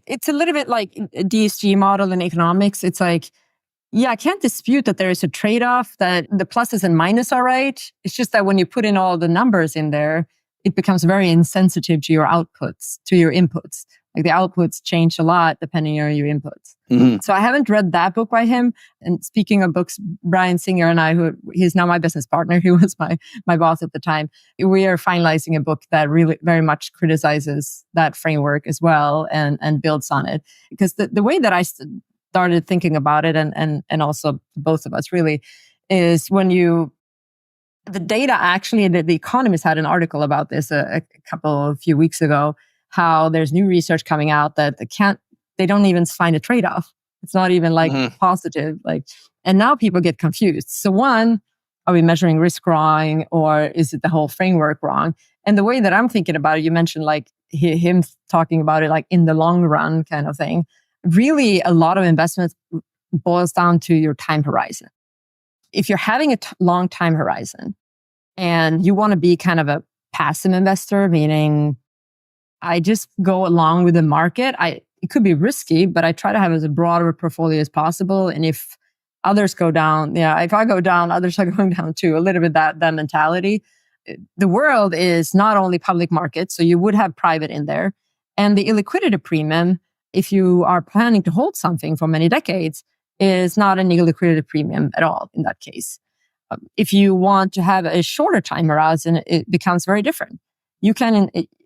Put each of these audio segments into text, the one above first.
It's a little bit like a DSG model in economics. It's like, yeah, I can't dispute that there is a trade-off, that the pluses and minuses are right. It's just that when you put in all the numbers in there, it becomes very insensitive to your outputs, to your inputs. Like the outputs change a lot depending on your inputs. Mm-hmm. So I haven't read that book by him. And speaking of books, Brian Singer and I, he's now my business partner, he was my boss at the time, we are finalizing a book that really very much criticizes that framework as well and builds on it. Because the way that I started thinking about it, and also both of us really, is when the data actually, the Economist had an article about this a few weeks ago, how there's new research coming out that they don't even find a trade-off. It's not even like positive, and now people get confused. So one, are we measuring risk wrong, or is it the whole framework wrong? And the way that I'm thinking about it, you mentioned like him talking about it like in the long run kind of thing. Really, a lot of investments boils down to your time horizon. If you're having a long time horizon and you want to be kind of a passive investor, meaning I just go along with the market, it could be risky, but I try to have as broad a portfolio as possible. And if others go down, if I go down, others are going down too. A little bit that mentality. The world is not only public markets, so you would have private in there. And the illiquidity premium, if you are planning to hold something for many decades, is not an illiquidity premium at all in that case. If you want to have a shorter time horizon, it becomes very different.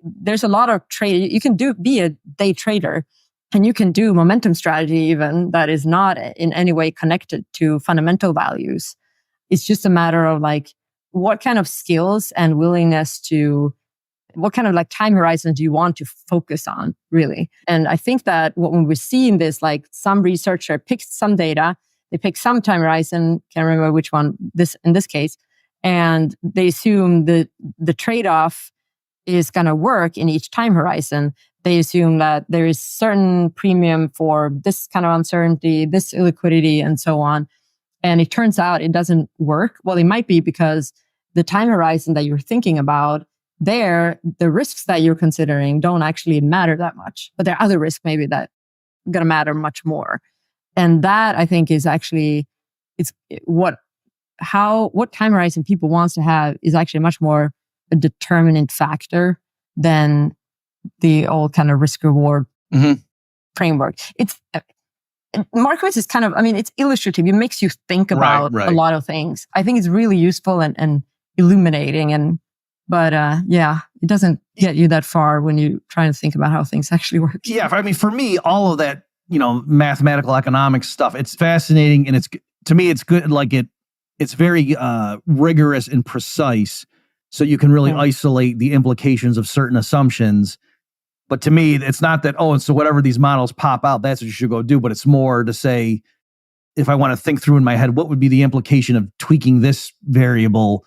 There's a lot of trade. You can be a day trader, and you can do momentum strategy even that is not in any way connected to fundamental values. It's just a matter of like, what kind of skills and willingness to, what kind of like time horizon do you want to focus on, really? And I think that when we're seeing this, like some researcher picked some data, they picked some time horizon, can't remember which one in this case, and they assume that the trade-off is going to work in each time horizon. They assume that there is certain premium for this kind of uncertainty, this illiquidity, and so on. And it turns out it doesn't work. Well, it might be because the time horizon that you're thinking about, the risks that you're considering don't actually matter that much. But there are other risks maybe that are going to matter much more. And that, I think, is actually, what time horizon people wants to have is actually much more a determinant factor than the old kind of risk reward framework. Markowitz is kind of, it's illustrative. It makes you think about a lot of things. I think it's really useful and illuminating. But it doesn't get you that far when you try to think about how things actually work. Yeah, for me, all of that, mathematical economics stuff, it's fascinating, and to me, it's good. Like it's very rigorous and precise, so you can really isolate the implications of certain assumptions. But to me, it's not that, so whatever these models pop out, that's what you should go do. But it's more to say, if I want to think through in my head, what would be the implication of tweaking this variable?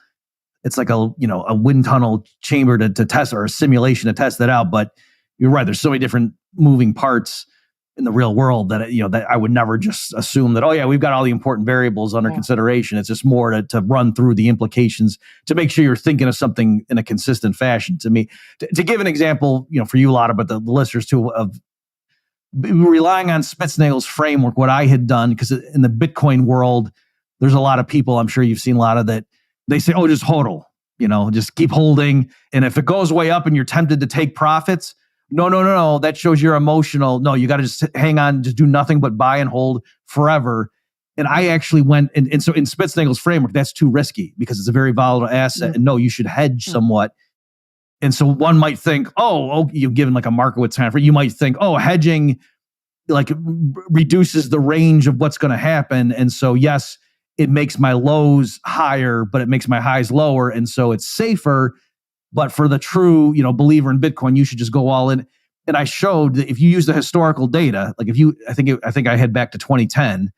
It's like a wind tunnel chamber to test, or a simulation to test that out. But you're right. There's so many different moving parts in the real world that, that I would never just assume that, we've got all the important variables under consideration. It's just more to run through the implications to make sure you're thinking of something in a consistent fashion. To me, to give an example, for you, Lotta, but the listeners too, of relying on Spitznagel's framework, what I had done, because in the Bitcoin world, there's a lot of people, I'm sure you've seen a lot of that, they say, just hodl, just keep holding. And if it goes way up and you're tempted to take profits, no, that shows you're emotional. No, you got to just hang on, just do nothing but buy and hold forever. And I actually went, and so in Spitznagel's framework, that's too risky because it's a very volatile asset. And no, you should hedge somewhat. And so one might think, you've given like a Markowitz time frame, you might think, hedging like reduces the range of what's going to happen. And so yes, it makes my lows higher, but it makes my highs lower. And so it's safer. But for the true, believer in Bitcoin, you should just go all in. And I showed that if you use the historical data, like I think I head back to 2010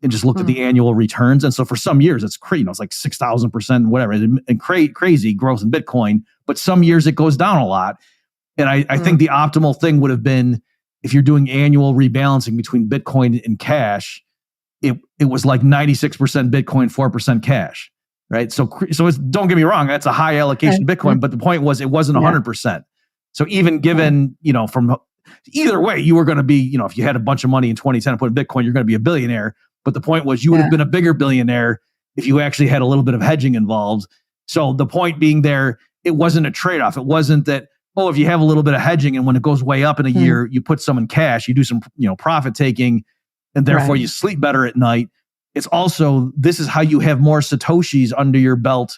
and just looked at the annual returns. And so for some years, it's crazy. It's like 6,000%, whatever, and crazy growth in Bitcoin. But some years it goes down a lot. And I think the optimal thing would have been, if you're doing annual rebalancing between Bitcoin and cash, it was like 96% Bitcoin, 4% cash. Right. So don't get me wrong, that's a high allocation Bitcoin, but the point was it wasn't 100%. So even given, from either way, you were going to be, if you had a bunch of money in 2010 and put in Bitcoin, you're going to be a billionaire. But the point was you would have been a bigger billionaire if you actually had a little bit of hedging involved. So the point being there, it wasn't a trade-off. It wasn't that, if you have a little bit of hedging and when it goes way up in a year, you put some in cash, you do some, profit taking, and therefore you sleep better at night. It's also, this is how you have more Satoshis under your belt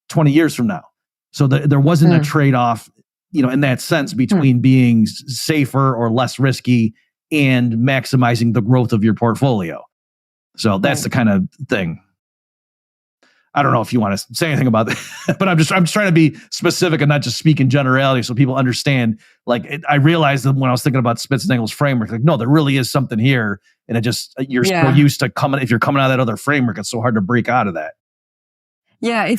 20 years from now. So there wasn't a trade-off, in that sense between being safer or less risky and maximizing the growth of your portfolio. So that's the kind of thing. I don't know if you want to say anything about that, but I'm just trying to be specific and not just speak in generality so people understand. I realized that when I was thinking about Spitznagel's framework, no, there really is something here. And you're so used to if you're coming out of that other framework, it's so hard to break out of that. Yeah,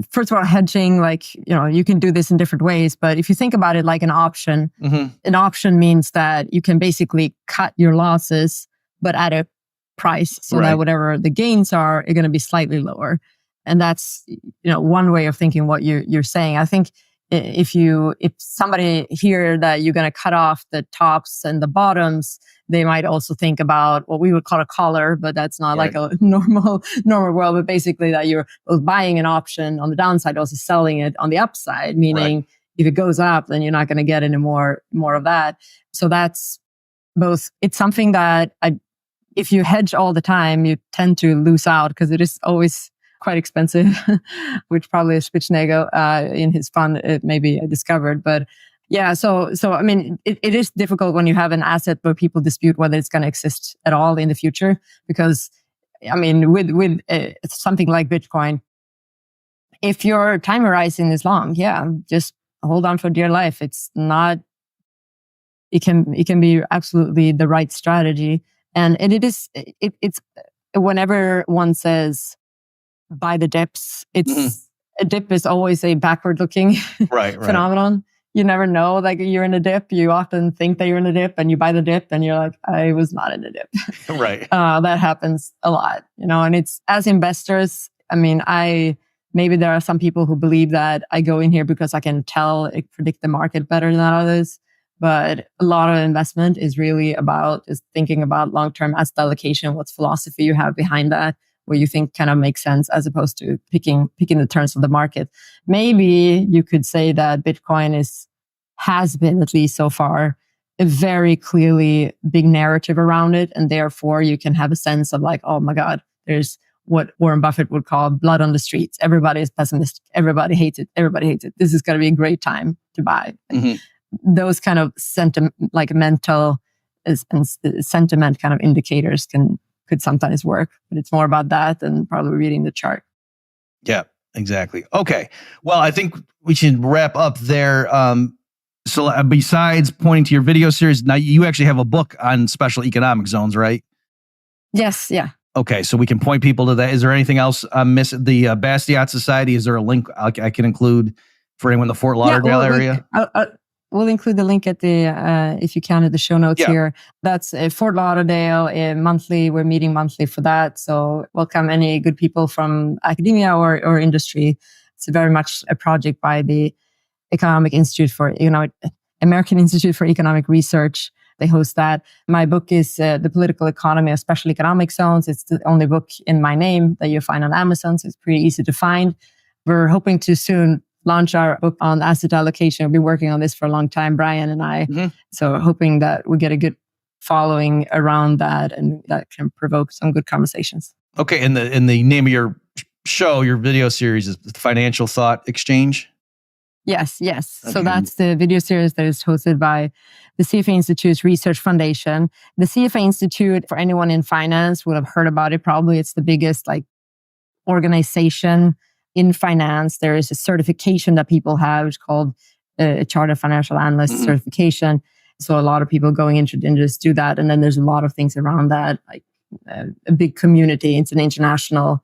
first of all, hedging, you can do this in different ways, but if you think about it like an option, an option means that you can basically cut your losses, but at a price so that whatever the gains are going to be slightly lower. And that's, one way of thinking what you're saying. I think if somebody hear that you're going to cut off the tops and the bottoms, they might also think about what we would call a collar, but that's not like a normal world. But basically that you're buying an option on the downside, also selling it on the upside, meaning if it goes up, then you're not going to get any more of that. So that's both. It's something that if you hedge all the time, you tend to lose out because it is always quite expensive, which probably Spitznagel in his fund maybe discovered. But yeah, so I mean, it is difficult when you have an asset where people dispute whether it's going to exist at all in the future. Because I mean, with something like Bitcoin, if your time horizon is long, just hold on for dear life. It's not. It can be absolutely the right strategy, and it's whenever one says buy the dips, a dip is always a backward-looking phenomenon. You never know, you're in a dip. You often think that you're in a dip, and you buy the dip, and you're like, I was not in a dip. That happens a lot, And it's as investors. I mean, maybe there are some people who believe that I go in here because I can predict the market better than others. But a lot of investment is really about just thinking about long-term asset allocation, what's philosophy you have behind that, where you think kind of makes sense, as opposed to picking the turns of the market. Maybe you could say that Bitcoin has been, at least so far, a very clearly big narrative around it. And therefore you can have a sense of oh my God, there's what Warren Buffett would call blood on the streets. Everybody is pessimistic. Everybody hates it. This is going to be a great time to buy. Those kind of mental and sentiment kind of indicators could sometimes work, but it's more about that than probably reading the chart. Yeah, exactly. Okay. Well, I think we should wrap up there. So besides pointing to your video series, now you actually have a book on special economic zones, right? Yes. Yeah. Okay. So we can point people to that. Is there anything else I missed? The Bastiat Society, is there a link I can include for anyone in the Fort Lauderdale area? We'll include the link at if you can, at the show notes here. That's Fort Lauderdale monthly. We're meeting monthly for that. So welcome any good people from academia or industry. It's very much a project by the American Institute for Economic Research. They host that. My book is The Political Economy of Special Economic Zones. It's the only book in my name that you'll find on Amazon. So it's pretty easy to find. We're hoping to soon launch our book on asset allocation. We've been working on this for a long time, Brian and I. So hoping that we get a good following around that and that can provoke some good conversations. Okay. And the name of your show, your video series, is the Financial Thought Exchange? Yes. Okay. So that's the video series that is hosted by the CFA Institute's Research Foundation. The CFA Institute, for anyone in finance, would have heard about it probably. It's the biggest organization in finance. There is a certification that people have, which is called a Chartered Financial Analyst certification. So a lot of people going into just do that. And then there's a lot of things around that, a big community. It's an international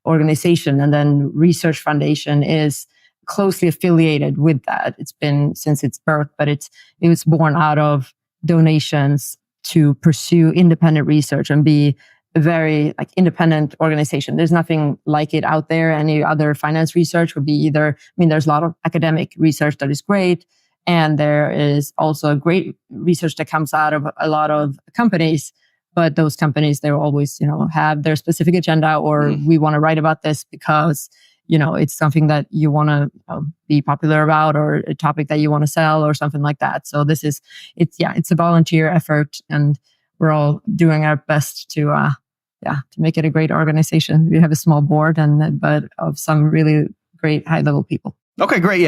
organization. And then Research Foundation is closely affiliated with that. It's been since its birth, but it was born out of donations to pursue independent research and be a very independent organization. There's nothing like it out there. Any other finance research would be there's a lot of academic research that is great And there is also great research that comes out of a lot of companies. But those companies, they'll always, have their specific agenda, or we want to write about this because, it's something that you want to be popular about, or a topic that you want to sell, or something like that. So it's a volunteer effort, and we're all doing our best to make it a great organization. We have a small board, but of some really great high level people. Okay, great. Yeah.